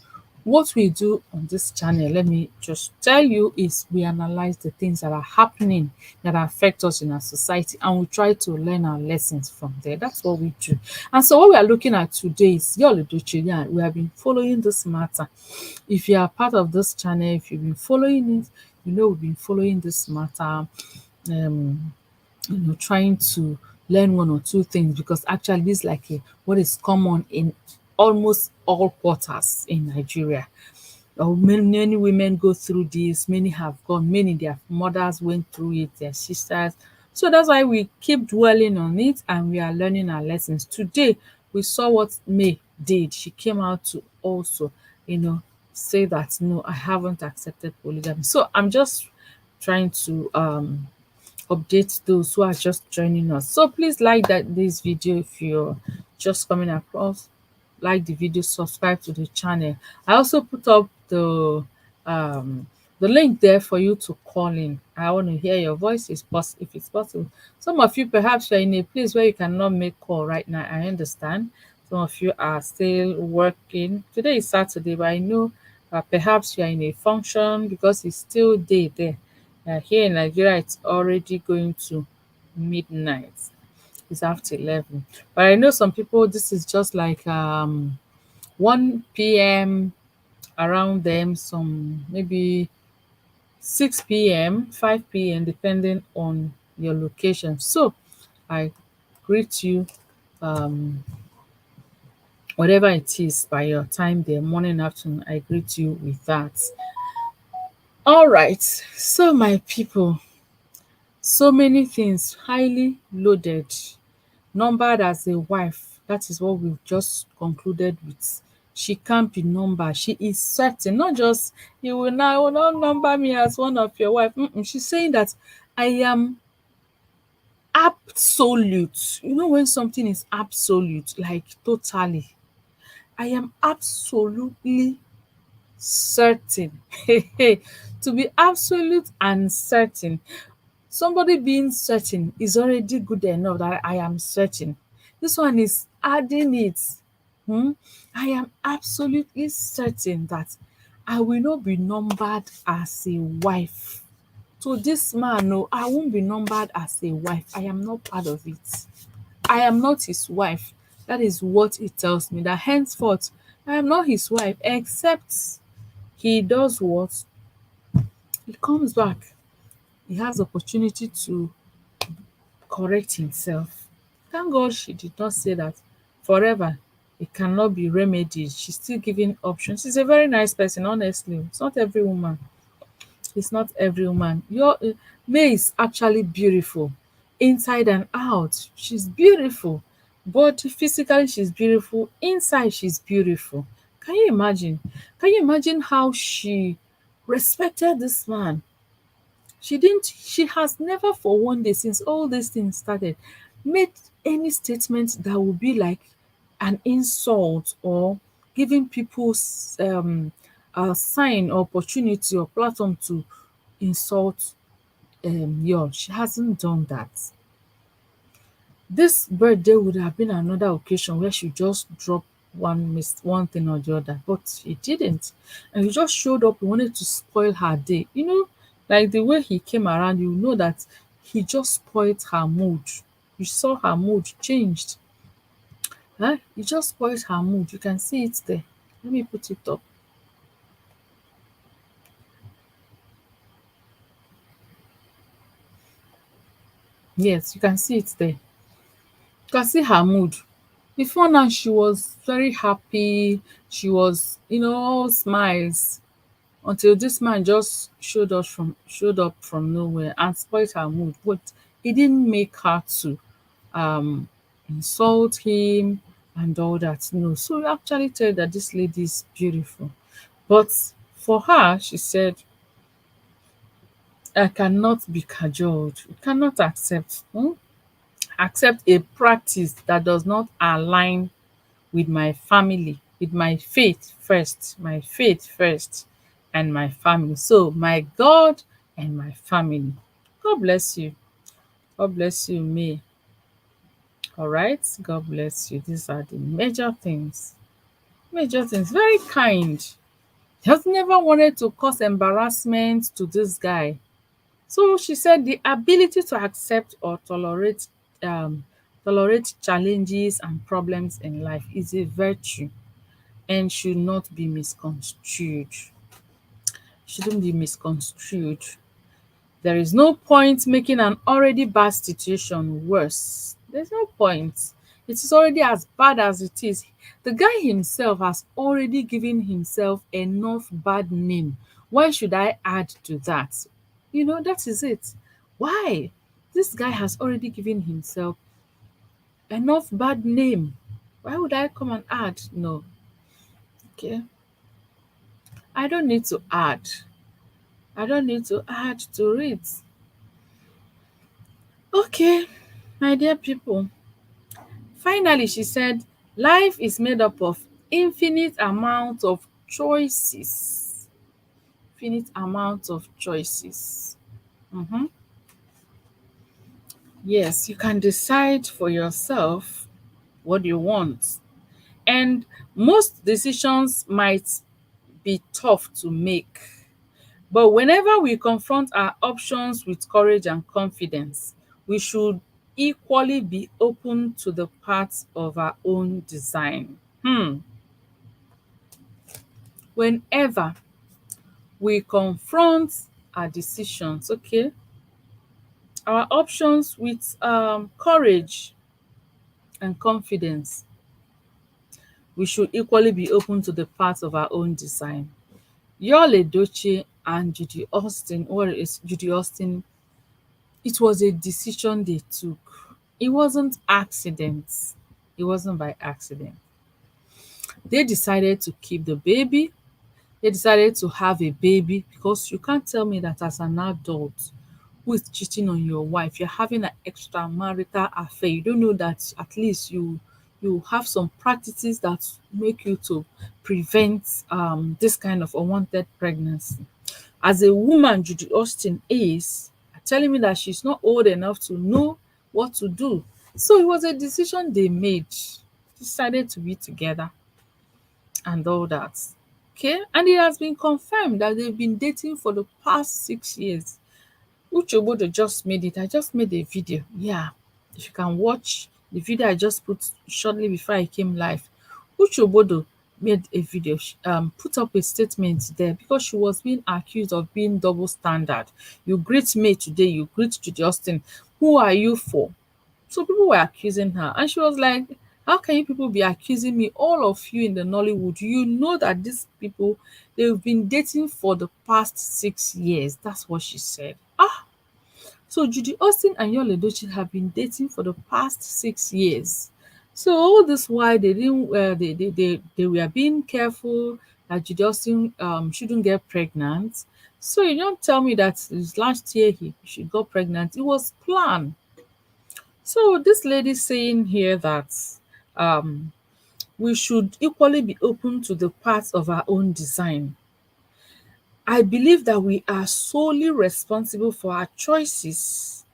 A: What we do on this channel, let me just tell you, is we analyze the things that are happening that affect us in our society, and we try to learn our lessons from there. That's what we do. And so what we are looking at today is YUL-EDOCHIE. Yeah, we have been following this matter. If you are part of this channel, if you've been following it, you know we've been following this matter, trying to learn one or two things, because actually this is like what is common in almost all quarters in Nigeria. Many women go through this, many have gone, many their mothers went through it, their sisters. So that's why we keep dwelling on it and we are learning our lessons. Today, we saw what May did. She came out to also, say that no, I haven't accepted polygamy. So I'm just trying to update those who are just joining us. So please like that this video if you're just coming across. Like the video, subscribe to the channel. I also put up um the link there for you to call in. I want to hear your voice if it's possible. Some of you perhaps you're in a place where you cannot make call right now. I understand. Some of you are still working. Today is Saturday, but I know perhaps you are in a function because it's still day there. Here in Nigeria, it's already going to midnight. It's after 11. But I know some people, this is just like 1 p.m. around them, some maybe 6 p.m., 5 p.m., depending on your location. So I greet you, um, whatever it is by your time there, morning, afternoon, I greet you with that. All right. So, my people, so many things, highly loaded, numbered as a wife. That is what we've just concluded with. She can't be numbered. She is certain, not just will not number me as one of your wife. She's saying that I am absolute. You know when something is absolute, like totally. I am absolutely certain. To be absolute and certain, somebody being certain is already good enough that I am certain. This one is adding it. I am absolutely certain that I will not be numbered as a wife. To this man, no, I won't be numbered as a wife. I am not part of it. I am not his wife. That is what it tells me, that henceforth I am not his wife, except he does what? He comes back. He has opportunity to correct himself. Thank God she did not say that forever it cannot be remedied. She's still giving options. She's a very nice person, honestly. It's not every woman. It's not every woman. Your May is actually beautiful inside and out. She's beautiful. But physically she's beautiful. Inside she's beautiful. Can you imagine? Can you imagine how she respected this man? She has never for one day since all these things started made any statement that would be like an insult or giving people a sign or opportunity or platform to insult you. She hasn't done that. This birthday would have been another occasion where she just dropped one thing or the other, but he didn't. And he just showed up, he wanted to spoil her day. Like the way he came around, you know that he just spoiled her mood. You saw her mood changed. Huh? He just spoiled her mood. You can see it there. Let me put it up. Yes, you can see it there. You can see her mood. Before now, she was very happy. She was, all smiles until this man just showed up from nowhere and spoiled her mood. But it didn't make her to um insult him and all that. No. So we actually tell that this lady is beautiful. But for her, she said, I cannot be cajoled. We cannot accept a practice that does not align with my family. with my faith first, and my family. So my God and my family. God bless you. God bless you, May. All right. God bless you. These are the major things. Major things. Very kind. Just never wanted to cause embarrassment to this guy. So she said the ability to accept or um, tolerate challenges and problems in life is a virtue and should not be misconstrued. Shouldn't be misconstrued. There is no point making an already bad situation worse. There's no point. It is already as bad as it is. The guy himself has already given himself enough bad name. Why should I add to that? That is it. Why? This guy has already given himself enough bad name. Why would I come and add? No. Okay. I don't need to add. I don't need to add to it. Okay, my dear people. Finally, she said, life is made up of infinite amount of choices. Infinite amount of choices. Mhm. Yes, you can decide for yourself what you want. And most decisions might be tough to make. But whenever we confront our options with courage and confidence, we should equally be open to the parts of our own design. Whenever we confront our decisions, okay, our options with courage and confidence, we should equally be open to the parts of our own design. YUL-EDOCHIE and Judy Austin, or is Judy Austin, it was a decision they took. It wasn't accident. It wasn't by accident. They decided to keep the baby. They decided to have a baby because you can't tell me that as an adult who is cheating on your wife, you're having an extramarital affair. You don't know that at least you have some practices that make you to prevent this kind of unwanted pregnancy. As a woman, Judy Austin is telling me that she's not old enough to know what to do. So it was a decision they made, decided to be together and all that. Okay, and it has been confirmed that they've been dating for the past 6 years. Uche Obodo just made it. I just made a video. Yeah, if you can watch the video I just put shortly before I came live. Uche Obodo made a video, put up a statement there because she was being accused of being double standard. You greet me today, you greet Judy Austin. Who are you for? So people were accusing her, and she was like, how can you people be accusing me? All of you in the Nollywood, you know that these people, they've been dating for the past 6 years. That's what she said. So Judy Austin and YUL-EDOCHIE have been dating for the past 6 years. So all this while they didn't they were being careful that Judy Austin shouldn't get pregnant. So you don't tell me that this last year she got pregnant. It was planned. So this lady saying here that um we should equally be open to the parts of our own design. I believe that we are solely responsible for our choices,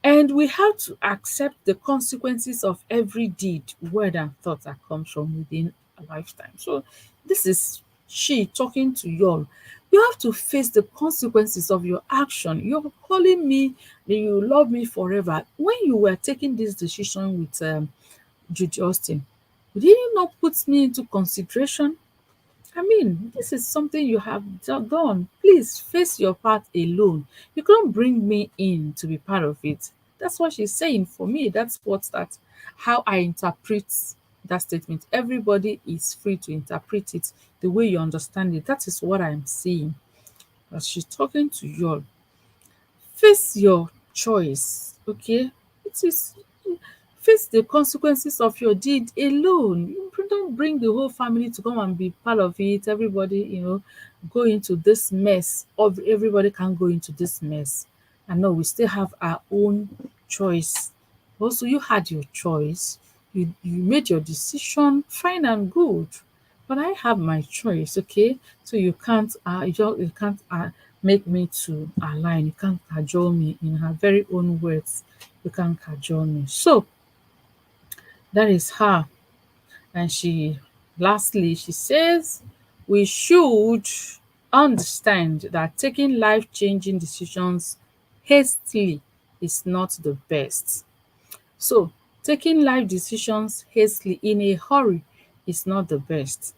A: and we have to accept the consequences of every deed, word, and thought that comes from within a lifetime. So, this is she talking to y'all. You have to face the consequences of your action. You're calling me that you love me forever. When you were taking this decision with Judy Austin, did you not put me into consideration? I mean, this is something you have done. Please face your part alone. You can't bring me in to be part of it. That's what she's saying. For me, that's how I interpret that statement. Everybody is free to interpret it the way you understand it. That is what I'm saying. As she's talking to you all, face your choice, okay? It is face the consequences of your deed alone. You don't bring the whole family to come and be part of it. Everybody, go into this mess. Everybody can go into this mess. And no, we still have our own choice. Also, you had your choice. You made your decision, fine and good. but I have my choice, okay? So you can't you can't make me to align. You can't cajole me. In her very own words, you can't cajole me. So that is her. And lastly, she says we should understand that taking life-changing decisions hastily is not the best. So taking life decisions hastily in a hurry is not the best.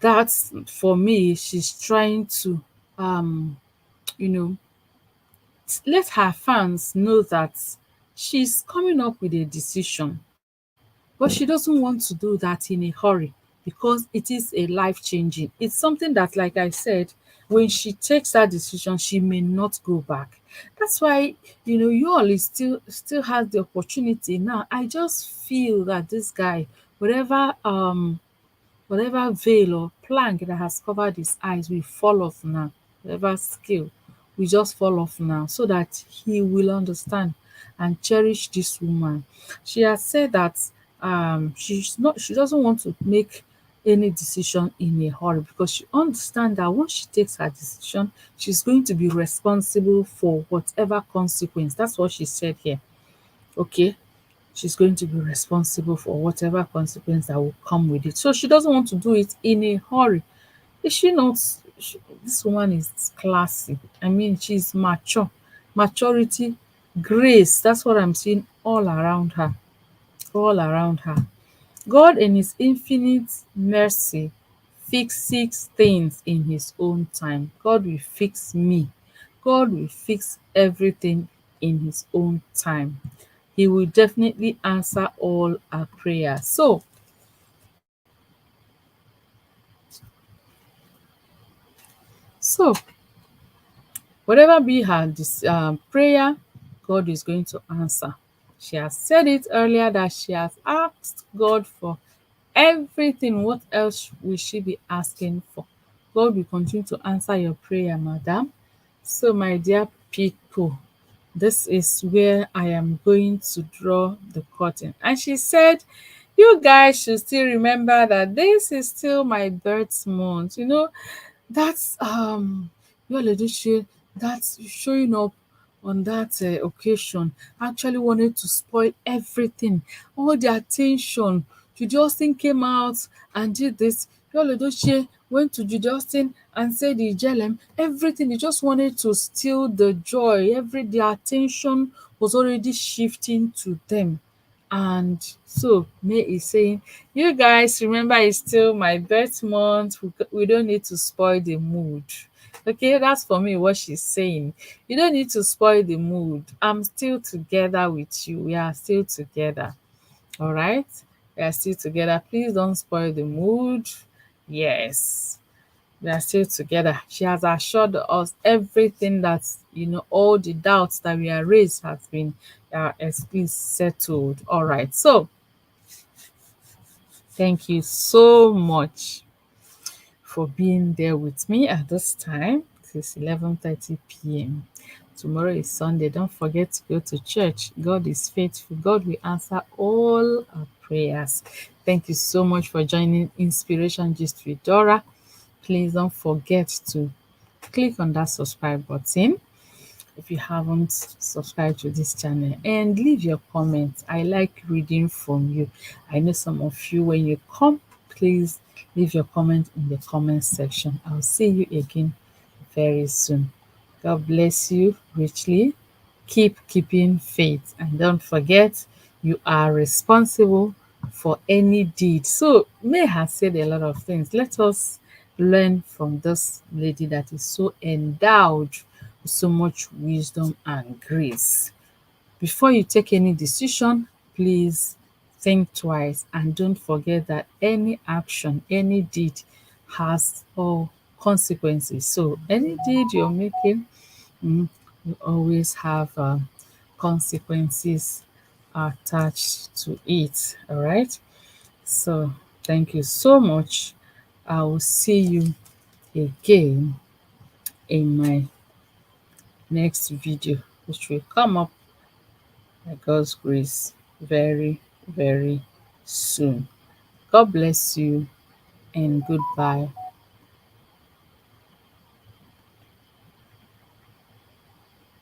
A: That's for me, she's trying to you know let her fans know that she's coming up with a decision, but she doesn't want to do that in a hurry because it is a life changing. It's something that, like I said, when she takes that decision, she may not go back. That's why, you all is still has the opportunity now. I just feel that this guy, whatever veil or plank that has covered his eyes will fall off now. Whatever skill will just fall off now so that he will understand and cherish this woman. She has said that she doesn't want to make any decision in a hurry because she understands that once she takes her decision, she's going to be responsible for whatever consequence. That's what she said here. Okay, she's going to be responsible for whatever consequence that will come with it. So she doesn't want to do it in a hurry. Is she not? This woman is classy. I mean, she's mature. Maturity, grace. That's what I'm seeing all around her. All around her. God, in His infinite mercy, fixes things in His own time. God will fix me. God will fix everything in His own time. He will definitely answer all our prayers. So whatever be her prayer, God is going to answer. She has said it earlier that she has asked God for everything. What else will she be asking for? God will continue to answer your prayer, madam. So, my dear people, this is where I am going to draw the curtain. And she said, you guys should still remember that this is still my birth month. That's YUL-EDOCHIE, that's showing up on that occasion actually wanted to spoil everything. All the attention. Justin came out and did this. YUL-EDOCHIE went to Justin and said the Ijelem, everything. He just wanted to steal the joy. The attention was already shifting to them. And so May is saying, you guys remember it's still my birth month. We don't need to spoil the mood. Okay, that's for me what she's saying. You don't need to spoil the mood. I'm still together with you. We are still together. All right. We are still together. Please don't spoil the mood. Yes, we are still together. She has assured us everything that, all the doubts that we are raised has been settled. All right. So thank you so much for being there with me at this time. It's 11:30 p.m. Tomorrow is Sunday. Don't forget to go to church. God is faithful. God will answer all our prayers. Thank you so much for joining Inspiration Gist with Dora. Please don't forget to click on that subscribe button if you haven't subscribed to this channel, and leave your comments. I like reading from you. I know some of you, when you come, please leave your comment in the comment section. I'll see you again very soon. God bless you richly. Keep keeping faith, and don't forget, you are responsible for any deed. So May has said a lot of things. Let us learn from this lady that is so endowed with so much wisdom and grace. Before you take any decision, please think twice, and don't forget that any action, any deed has all consequences. So any deed you're making, you always have consequences attached to it. All right. So thank you so much. I will see you again in my next video, which will come up by God's grace very, very soon. God bless you. and goodbye.